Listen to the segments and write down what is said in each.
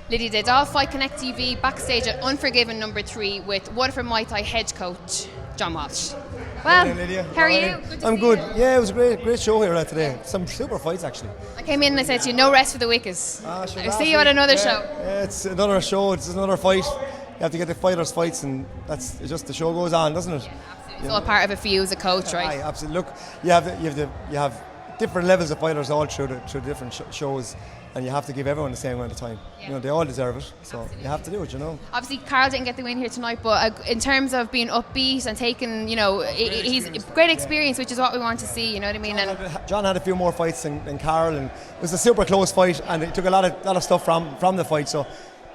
Lydia Dedal, Fight Connect TV, backstage at Unforgiven #3 with Waterford Muay Thai head coach John Walsh. Well, how are you? I'm good. Yeah, it was a great show here today. Some super fights actually. I came in and I said to you, no rest for the wicked. I see you at another show. Yeah, it's another show. It's another fight. You have to get the fighters' fights, and that's just the show goes on, doesn't it? Yeah, absolutely. It's all part of it for you as a coach, right? Aye, absolutely. Look, you have different levels of fighters all through different shows, and you have to give everyone the same amount of time. Yeah. You know, they all deserve it, so absolutely. You have to do it. You know. Obviously, Carl didn't get the win here tonight, but in terms of being upbeat and taking, he's great experience, which is what we want to see. You know what I mean? John had a few more fights than Carl, and it was a super close fight, and it took a lot of stuff from the fight. So.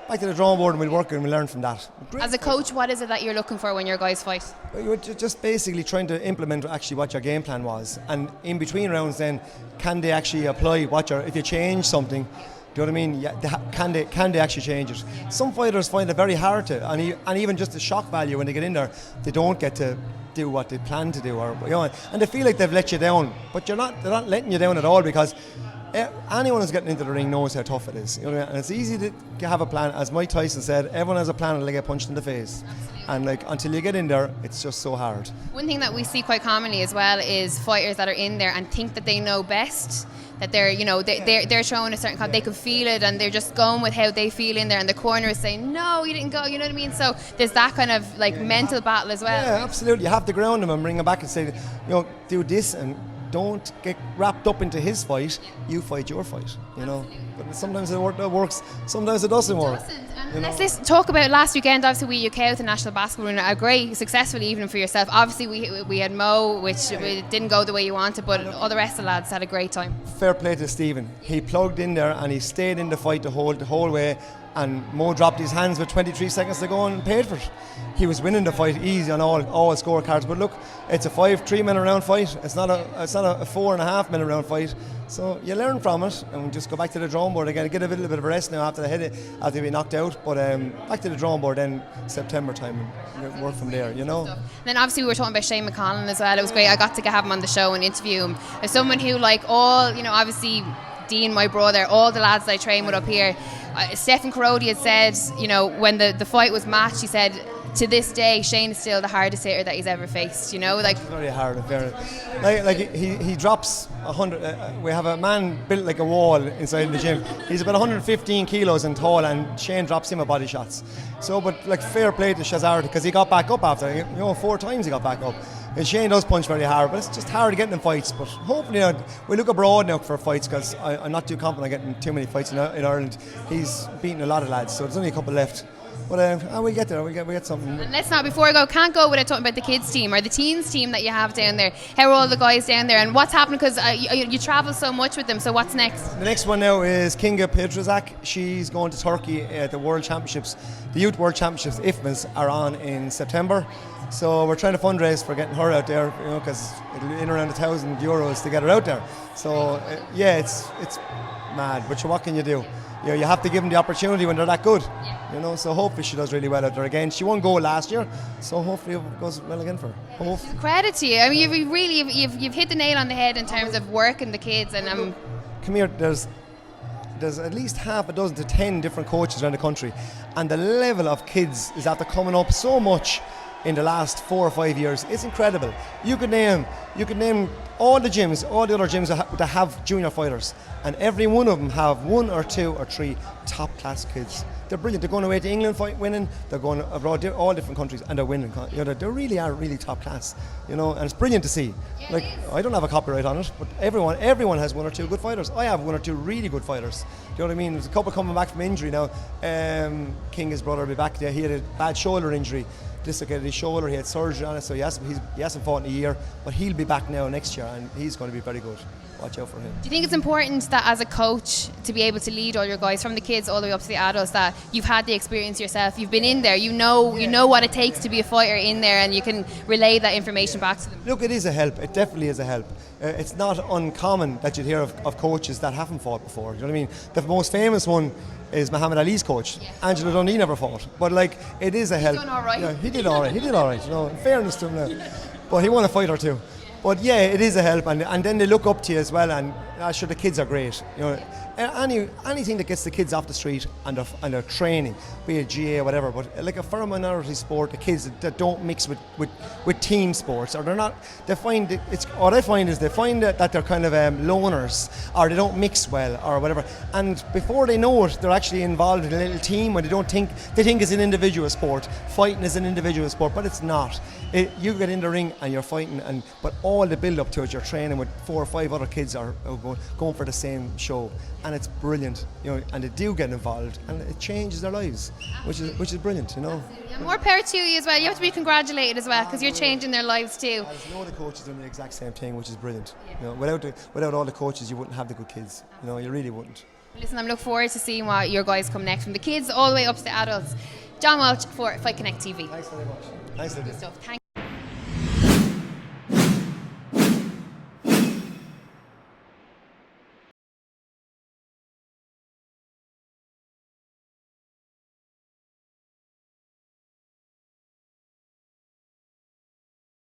Back to the drawing board and we'll work and we'll learn from that. As a coach, what is it that you're looking for when your guys fight? You're just basically trying to implement actually what your game plan was, and in between rounds then, can they actually apply if you change something, do you know what I mean? Yeah, can they actually change it? Some fighters find it very hard to, and even just the shock value when they get in there, they don't get to do what they plan to do, and they feel like they've let you down, but they're not letting you down at all, because anyone who's getting into the ring knows how tough it is. You know, and it's easy to have a plan. As Mike Tyson said, everyone has a plan until they get punched in the face. Absolutely. And until you get in there, it's just so hard. One thing that we see quite commonly as well is fighters that are in there and think that they know best. That they're showing a certain they can feel it, and they're just going with how they feel in there, and the corner is saying no, you didn't go. You know what I mean? So there's that kind of mental battle as well. Yeah, absolutely. You have to ground them and bring them back and say, do this and. Don't get wrapped up into his fight. You fight your fight, you know. But sometimes it works, sometimes it doesn't work. Let's talk about last weekend. Obviously, we UK with the national basketball round, a great, successful evening for yourself. Obviously, we had Mo, which didn't go the way you wanted, but all the rest of the lads had a great time. Fair play to Stephen. He plugged in there and he stayed in the fight the whole way. And Mo dropped his hands with 23 seconds to go and paid for it. He was winning the fight easy on all scorecards. But look, it's a 3-minute round fight. It's not a 4.5-minute round fight. So you learn from it and just go back to the drawing board again. Get a little bit of a rest now after being knocked out. But back to the drawing board then September time and work from there. You know. Then obviously we were talking about Shane McConnell as well. It was great. I got to have him on the show and interview him. As someone who obviously Dean, my brother, all the lads that I train with up here. Stephen Carodi had said, when the fight was matched, he said, to this day, Shane is still the hardest hitter that he's ever faced. Very hard. He drops 100. We have a man built like a wall inside the gym. He's about 115 kilos and tall, and Shane drops him a body shots. So, but fair play to Shazard, because he got back up after 4 times he got back up. And Shane does punch very hard, but it's just hard to get in fights. But hopefully, we look abroad now for fights, because I'm not too confident getting too many fights in Ireland. He's beaten a lot of lads, so there's only a couple left. But we'll get there. We get something. And let's not, before I go, can't go without talking about the kids team or the teens team that you have down there. How are all the guys down there, and what's happening? Because you travel so much with them. So what's next? The next one now is Kinga Pedrazak. She's going to Turkey at the World Championships. The Youth World Championships, IFMAs, are on in September. So we're trying to fundraise for getting her out there, because it'll be in around €1,000 to get her out there. So it's mad. But what can you do? You have to give them the opportunity when they're that good. Yeah. So hopefully she does really well out there again. She won gold last year, so hopefully it goes well again for her. Credit to you. I mean, you've hit the nail on the head in terms of working the kids. And come here. There's at least half a dozen to 10 different coaches around the country, and the level of kids is after coming up so much in the last 4 or 5 years. It's incredible. You could name all the other gyms that have junior fighters, and every one of them have 1 or 2 or 3 top class kids. They're brilliant. They're going away to England winning. They're going abroad, all different countries, and they're winning. They really are really top class. And it's brilliant to see. I don't have a copyright on it, but everyone has 1 or 2 good fighters. I have 1 or 2 really good fighters. Do you know what I mean? There's a couple coming back from injury now. King, his brother, will be back there. He had a bad shoulder injury. Dislocated his shoulder, he had surgery on it, so he hasn't fought in a year, but he'll be back now next year, and he's going to be very good. Watch out for him. Do you think it's important that as a coach to be able to lead all your guys from the kids all the way up to the adults, that you've had the experience yourself, you've been in there, you know what it takes to be a fighter in there, and you can relay that information back to them? Look, it is a help. It definitely is a help. It's not uncommon that you'd hear of coaches that haven't fought before. You know what I mean? The most famous one is Muhammad Ali's coach. Yeah. Angelo Dundee never fought, but it is a help. He's done all right. Yeah, he did all right. In fairness to him now, but he won a fight or two. But yeah, it is a help, and then they look up to you as well, and sure, the kids are great. Anything that gets the kids off the street and they're training, be it GA or whatever. But like for a minority sport, the kids that don't mix with team sports, or they're not, they find what I find is they find that they're kind of loners, or they don't mix well, or whatever. And before they know it, they're actually involved in a little team, and they think it's an individual sport. Fighting is an individual sport, but it's not. You get in the ring and you're fighting, but all the build up to it, you're training with 4 or 5 other kids are going for the same show, and it's brilliant, and they do get involved, and it changes their lives, which is brilliant, Yeah, more power to you as well. You have to be congratulated as well, because you're changing their lives too. All the coaches doing the exact same thing, which is brilliant. Without all the coaches, you wouldn't have the good kids. You really wouldn't. Listen, I'm looking forward to seeing what your guys come next, from the kids all the way up to the adults. John Walsh for Fight Connect TV. Thanks very much. Nice to do. Good stuff. Thank